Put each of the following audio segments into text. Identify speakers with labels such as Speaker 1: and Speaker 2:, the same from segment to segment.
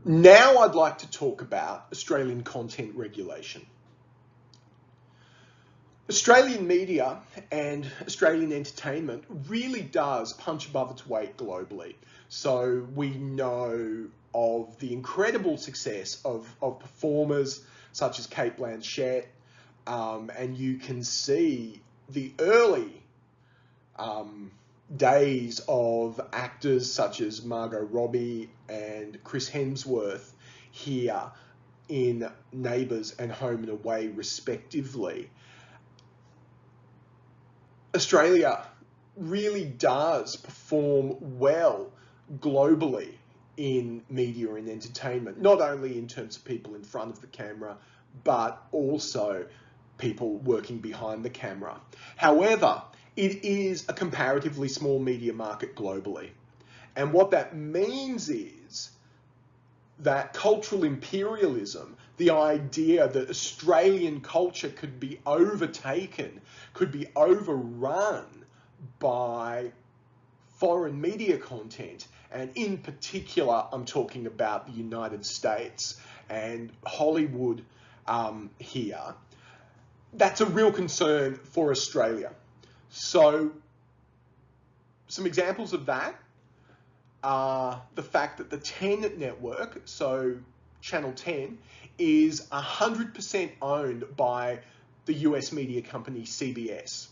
Speaker 1: Now I'd like to talk about Australian content regulation. Australian media and Australian entertainment really does punch above its weight globally. So we know of the incredible success of performers such as Cate Blanchett, and you can see the early days of actors such as Margot Robbie and Chris Hemsworth here in Neighbours and Home and Away respectively. Australia really does perform well globally in media and entertainment, not only in terms of people in front of the camera, but also people working behind the camera. However, it is a comparatively small media market globally. And what that means is that cultural imperialism, the idea that Australian culture could be overtaken, could be overrun by foreign media content, and in particular, I'm talking about the United States and Hollywood here, that's a real concern for Australia. So some examples of that are the fact that the 10 network, so Channel 10, is 100% owned by the US media company CBS.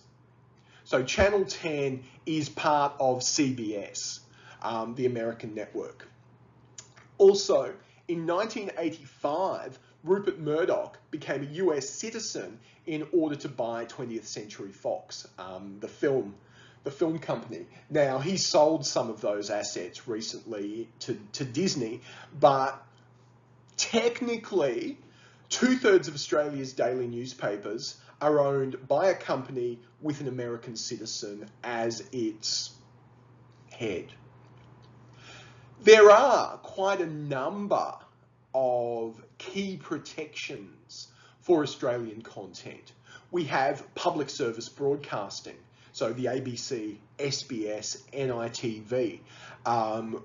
Speaker 1: So Channel 10 is part of CBS, the American network. Also, in 1985, Rupert Murdoch became a US citizen in order to buy 20th Century Fox, the film company. Now, he sold some of those assets recently to Disney, but technically, 2/3 of Australia's daily newspapers are owned by a company with an American citizen as its head. There are quite a number of key protections for Australian content. We have public service broadcasting, so the ABC, SBS, NITV,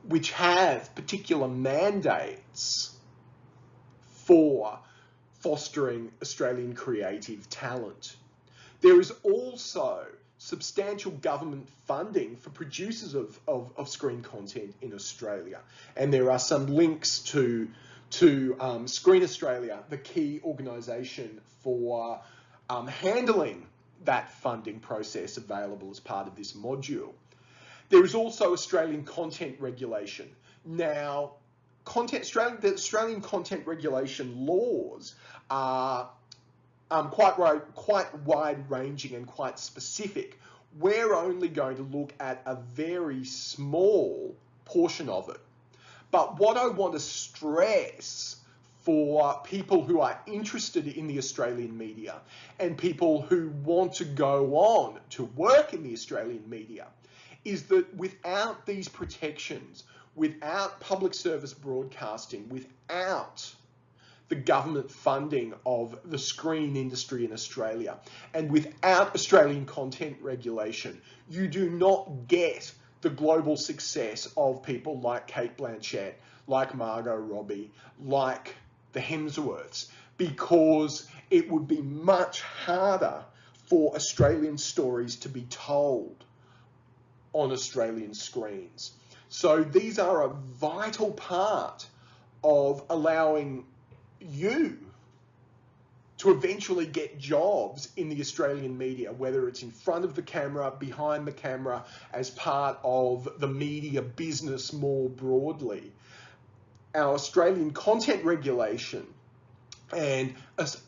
Speaker 1: which have particular mandates for fostering Australian creative talent. There is also substantial government funding for producers of screen content in Australia. And there are some links to Screen Australia, the key organisation for handling that funding process, available as part of this module. There is also Australian content regulation. Now, the Australian content regulation laws are quite wide-ranging and quite specific. We're only going to look at a very small portion of it. But what I want to stress for people who are interested in the Australian media and people who want to go on to work in the Australian media is that without these protections, without public service broadcasting, without the government funding of the screen industry in Australia, and without Australian content regulation, you do not get the global success of people like Cate Blanchett, like Margot Robbie, like the Hemsworths, because it would be much harder for Australian stories to be told on Australian screens. So these are a vital part of allowing you to eventually get jobs in the Australian media, whether it's in front of the camera, behind the camera, as part of the media business more broadly. Our Australian content regulation and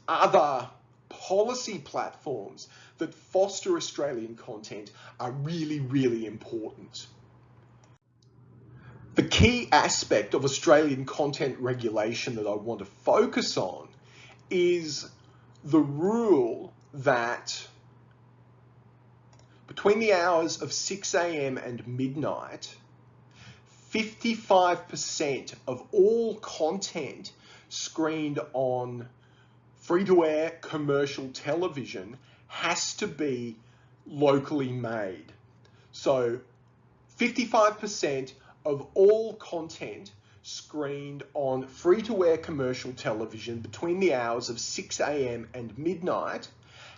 Speaker 1: other policy platforms that foster Australian content are really, really important. The key aspect of Australian content regulation that I want to focus on is the rule that between the hours of 6 a.m. and midnight, 55% of all content screened on free-to-air commercial television has to be locally made. So 55% of all content screened on free-to-air commercial television between the hours of 6 a.m. and midnight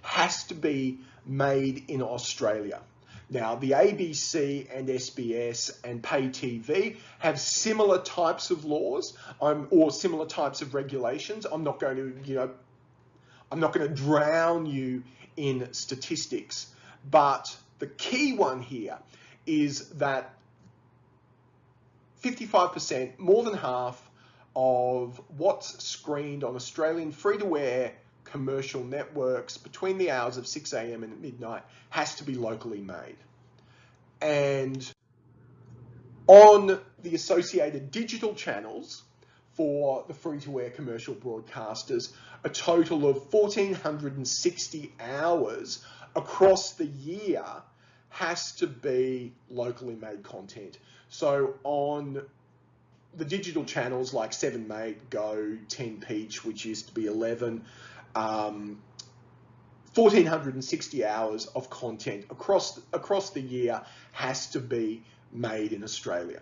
Speaker 1: has to be made in Australia. Now, the ABC and SBS and pay TV have similar types of laws or similar types of regulations. I'm not going to drown you in statistics, but the key one here is that 55%, more than half of what's screened on Australian free-to-air commercial networks between the hours of 6 a.m. and midnight has to be locally made. And on the associated digital channels for the free-to-air commercial broadcasters, a total of 1,460 hours across the year has to be locally made content. So on the digital channels like 7mate, Go, 10 Peach, which used to be 11, 1,460 hours of content across the year has to be made in Australia.